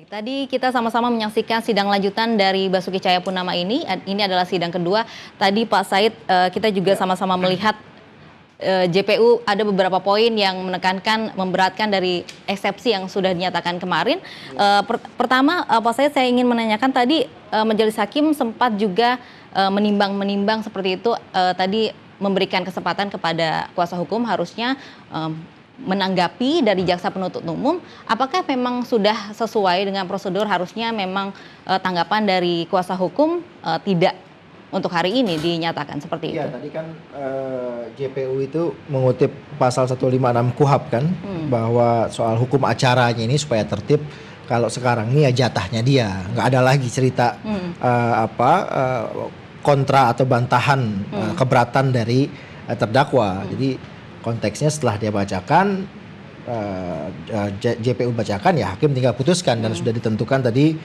Baik, tadi kita sama-sama menyaksikan sidang lanjutan dari Basuki Cahayapurnama ini. Ini adalah sidang kedua. Tadi Pak Said, kita juga sama-sama melihat JPU ada beberapa poin yang menekankan, memberatkan dari eksepsi yang sudah dinyatakan kemarin. Pertama, Pak Said, saya ingin menanyakan tadi Majelis Hakim sempat juga menimbang-menimbang seperti itu, tadi memberikan kesempatan kepada kuasa hukum harusnya menanggapi dari jaksa penuntut umum, apakah memang sudah sesuai dengan prosedur, harusnya memang tanggapan dari kuasa hukum tidak untuk hari ini dinyatakan seperti itu? Ya, tadi kan JPU itu mengutip pasal 156 KUHP kan, bahwa soal hukum acaranya ini supaya tertib, kalau sekarang ini ya jatahnya dia, nggak ada lagi cerita kontra atau bantahan keberatan dari terdakwa. Jadi konteksnya setelah dia bacakan, JPU bacakan, ya hakim tinggal putuskan dan sudah ditentukan tadi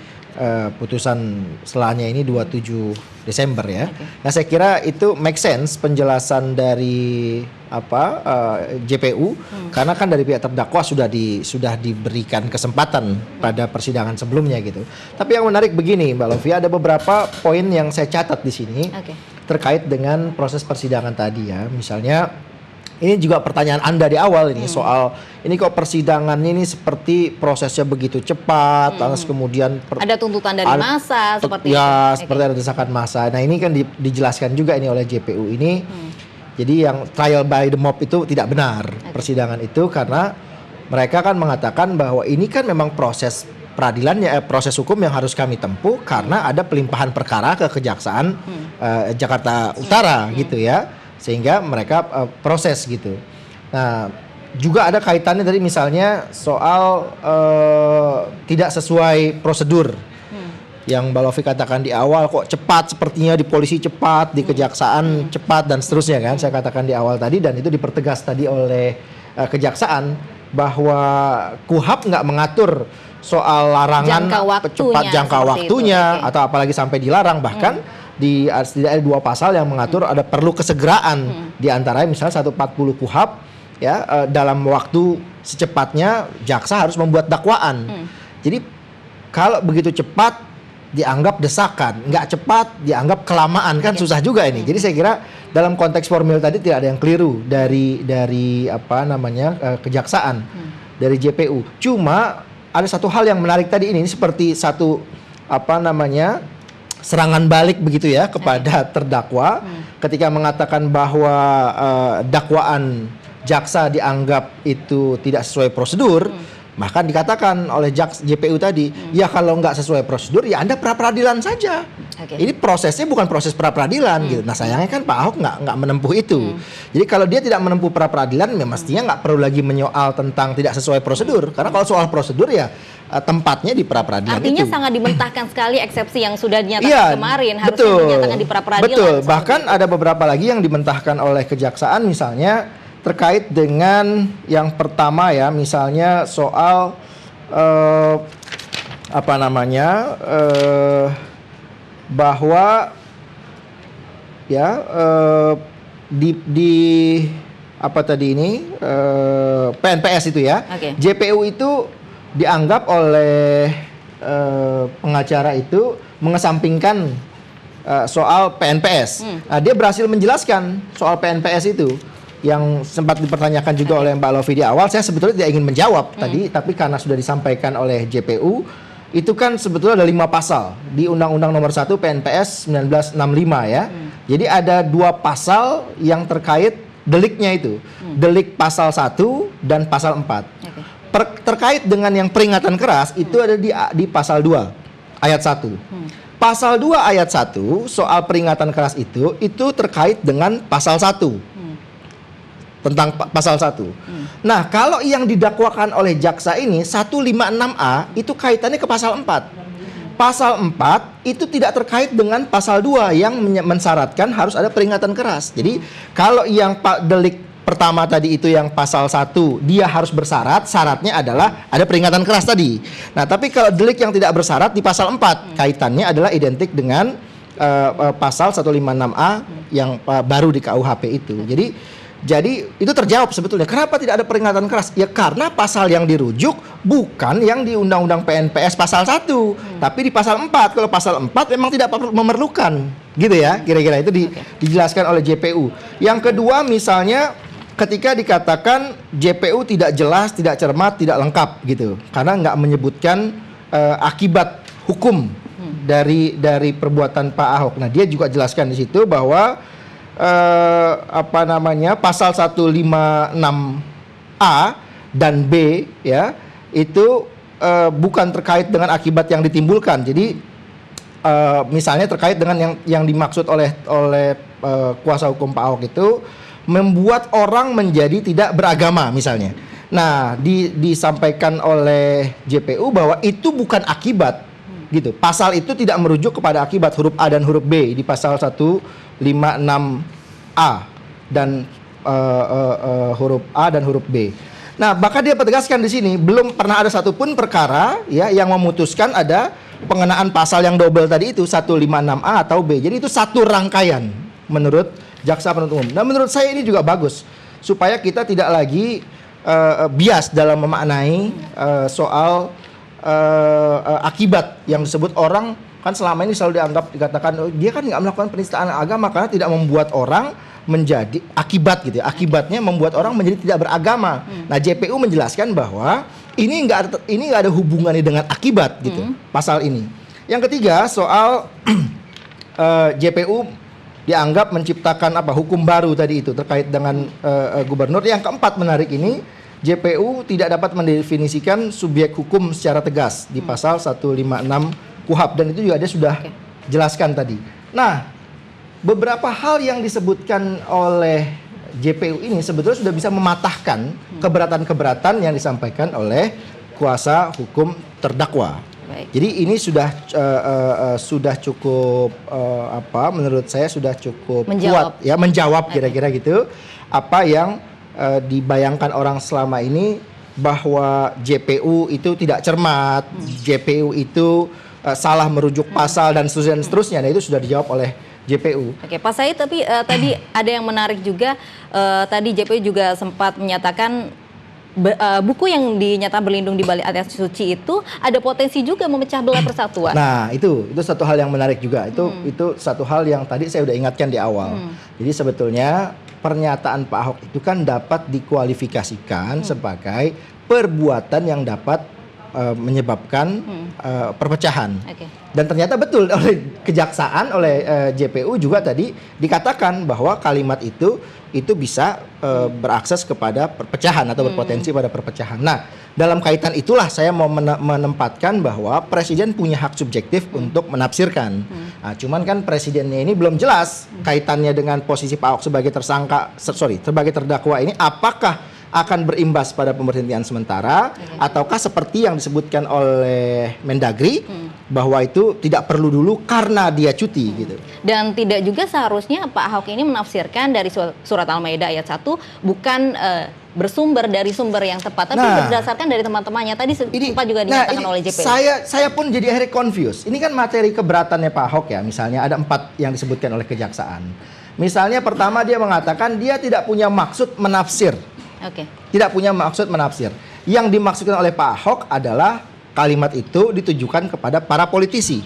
putusan setelahnya ini 27 Desember ya. Nah, saya kira itu make sense penjelasan dari JPU karena kan dari pihak terdakwa sudah diberikan kesempatan pada persidangan sebelumnya gitu. Tapi yang menarik begini, Mbak Lovia, ada beberapa poin yang saya catat di sini terkait dengan proses persidangan tadi ya. Misalnya ini juga pertanyaan Anda di awal ini soal ini kok persidangannya ini seperti prosesnya begitu cepat, terus kemudian ada tuntutan dari massa seperti ya, seperti ada desakan massa. Nah, ini kan dijelaskan juga ini oleh JPU ini. Jadi yang trial by the mob itu tidak benar persidangan itu, karena mereka kan mengatakan bahwa ini kan memang proses peradilan proses hukum yang harus kami tempuh karena ada pelimpahan perkara ke Kejaksaan Jakarta Utara gitu ya. Sehingga mereka proses gitu. Nah, juga ada kaitannya tadi misalnya soal tidak sesuai prosedur. Yang Mbak Lofi katakan di awal, kok cepat sepertinya di polisi cepat, di kejaksaan cepat dan seterusnya kan. Saya katakan di awal tadi, dan itu dipertegas tadi oleh kejaksaan bahwa KUHP nggak mengatur soal larangan jangka waktunya atau apalagi sampai dilarang, bahkan ada dua pasal yang mengatur ada perlu kesegeraan, di antaranya misalnya 140 KUHP ya, dalam waktu secepatnya jaksa harus membuat dakwaan. Jadi kalau begitu cepat dianggap desakan, nggak cepat dianggap kelamaan, kan susah juga ini. Jadi saya kira dalam konteks formil tadi tidak ada yang keliru dari kejaksaan, dari JPU. Cuma ada satu hal yang menarik tadi ini seperti satu serangan balik begitu ya kepada terdakwa ketika mengatakan bahwa dakwaan jaksa dianggap itu tidak sesuai prosedur. Bahkan dikatakan oleh JPU tadi, ya kalau nggak sesuai prosedur ya Anda pra-peradilan saja. Ini prosesnya bukan proses pra-peradilan gitu. Nah, sayangnya kan Pak Ahok nggak menempuh itu. Jadi kalau dia tidak menempuh pra-peradilan, ya mestinya nggak perlu lagi menyoal tentang tidak sesuai prosedur. Karena kalau soal prosedur ya tempatnya di pra-peradilan. Artinya itu sangat dimentahkan sekali eksepsi yang sudah dinyatakan kemarin, harusnya dinyatakan di pra-peradilan. Betul, bahkan ada beberapa lagi yang dimentahkan oleh kejaksaan, misalnya terkait dengan yang pertama ya, misalnya soal bahwa ya di PNPS itu ya, JPU itu dianggap oleh pengacara itu mengesampingkan soal PNPS. Nah, dia berhasil menjelaskan soal PNPS itu yang sempat dipertanyakan juga oleh Mbak Lofi di awal. Saya sebetulnya tidak ingin menjawab tadi, tapi karena sudah disampaikan oleh JPU, itu kan sebetulnya ada 5 pasal di Undang-Undang Nomor 1 PNPS 1965 ya. Jadi ada 2 pasal yang terkait deliknya itu, delik pasal 1 dan pasal 4. Terkait dengan yang peringatan keras itu ada di pasal 2 ayat 1. Pasal 2 ayat 1 soal peringatan keras itu terkait dengan pasal 1. Tentang pasal 1. Nah, kalau yang didakwakan oleh jaksa ini 156A itu kaitannya ke pasal 4. Pasal 4 itu tidak terkait dengan pasal 2 yang mensyaratkan harus ada peringatan keras. Jadi, kalau yang delik pertama tadi itu yang pasal 1 dia harus bersyarat, syaratnya adalah ada peringatan keras tadi. Nah, tapi kalau delik yang tidak bersyarat di pasal 4 kaitannya adalah identik dengan pasal 156A yang baru di KUHP itu. Jadi Jadi itu terjawab sebetulnya. Kenapa tidak ada peringatan keras? Ya karena pasal yang dirujuk bukan yang di Undang-Undang PNPS pasal 1, tapi di pasal 4. Kalau pasal 4 memang tidak memerlukan. Gitu ya, kira-kira itu dijelaskan oleh JPU. Yang kedua misalnya ketika dikatakan JPU tidak jelas, tidak cermat, tidak lengkap gitu. Karena nggak menyebutkan akibat hukum dari perbuatan Pak Ahok. Nah, dia juga jelaskan di situ bahwa pasal 156A dan B ya itu bukan terkait dengan akibat yang ditimbulkan. Jadi misalnya terkait dengan yang dimaksud oleh kuasa hukum Pak Ahok itu membuat orang menjadi tidak beragama misalnya. Nah, disampaikan oleh JPU bahwa itu bukan akibat gitu. Pasal itu tidak merujuk kepada akibat huruf A dan huruf B di pasal 156A dan huruf A dan huruf B. Nah, bahkan dia tegaskan di sini belum pernah ada satupun perkara ya yang memutuskan ada pengenaan pasal yang double tadi itu 156A atau B. Jadi itu satu rangkaian menurut jaksa penuntut umum. Dan menurut saya ini juga bagus supaya kita tidak lagi bias dalam memaknai soal akibat yang disebut orang kan selama ini selalu dikatakan dia kan nggak melakukan penistaan agama karena tidak membuat orang menjadi akibat gitu ya. Akibatnya membuat orang menjadi tidak beragama. Nah, JPU menjelaskan bahwa ini nggak ada hubungannya dengan akibat gitu pasal ini. Yang ketiga soal JPU dianggap menciptakan hukum baru tadi itu terkait dengan gubernur. Yang keempat menarik ini JPU tidak dapat mendefinisikan subjek hukum secara tegas di pasal 156 KUHP dan itu juga dia sudah jelaskan tadi. Nah, beberapa hal yang disebutkan oleh JPU ini sebetulnya sudah bisa mematahkan keberatan-keberatan yang disampaikan oleh kuasa hukum terdakwa. Jadi ini sudah cukup menurut saya sudah cukup kuat ya menjawab kira-kira gitu apa yang dibayangkan orang selama ini bahwa JPU itu tidak cermat, JPU itu salah merujuk pasal dan seterusnya. Nah, itu sudah dijawab oleh JPU. Oke, Pak Said, tapi tadi ada yang menarik juga. Tadi JPU juga sempat menyatakan buku yang dinyatakan berlindung di balik ayat suci itu ada potensi juga memecah belah persatuan. Nah, itu satu hal yang menarik juga. Itu satu hal yang tadi saya udah ingatkan di awal. Jadi sebetulnya pernyataan Pak Ahok itu kan dapat dikualifikasikan sebagai perbuatan yang dapat menyebabkan perpecahan. Dan ternyata betul oleh kejaksaan, oleh JPU juga tadi dikatakan bahwa kalimat itu bisa berakses kepada perpecahan atau berpotensi pada perpecahan. Nah, dalam kaitan itulah saya mau menempatkan bahwa presiden punya hak subjektif untuk menafsirkan. Nah, cuman kan presidennya ini belum jelas kaitannya dengan posisi Pak Ahok sebagai sebagai terdakwa ini apakah akan berimbas pada pemberhentian sementara ataukah seperti yang disebutkan oleh Mendagri bahwa itu tidak perlu dulu karena dia cuti gitu. Dan tidak juga seharusnya Pak Ahok ini menafsirkan dari surat Al-Maidah ayat 1 bukan bersumber dari sumber yang tepat, tapi berdasarkan dari teman-temannya tadi sempat juga dinyatakan oleh JPU. Saya pun jadi akhirnya confused. Ini kan materi keberatannya Pak Ahok ya, misalnya ada 4 yang disebutkan oleh kejaksaan. Misalnya pertama dia mengatakan dia tidak punya maksud menafsir. Tidak punya maksud menafsir. Yang dimaksudkan oleh Pak Ahok adalah kalimat itu ditujukan kepada para politisi.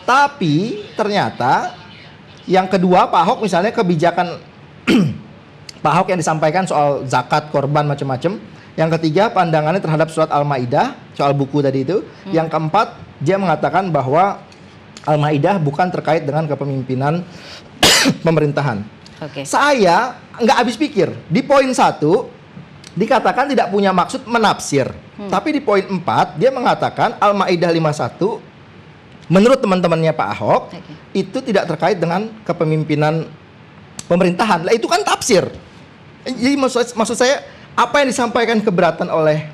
Tapi ternyata yang kedua Pak Ahok misalnya kebijakan Pak Ahok yang disampaikan soal zakat, korban macam-macam. Yang ketiga pandangannya terhadap surat Al-Maidah, soal buku tadi itu. Yang keempat dia mengatakan bahwa Al-Maidah bukan terkait dengan kepemimpinan pemerintahan. Saya nggak habis pikir. Di poin 1 dikatakan tidak punya maksud menafsir. Tapi di poin 4 dia mengatakan Al-Maidah 51 menurut teman-temannya Pak Ahok itu tidak terkait dengan kepemimpinan pemerintahan. Lah itu kan tafsir. Jadi maksud saya apa yang disampaikan keberatan oleh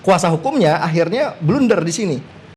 kuasa hukumnya akhirnya blunder di sini.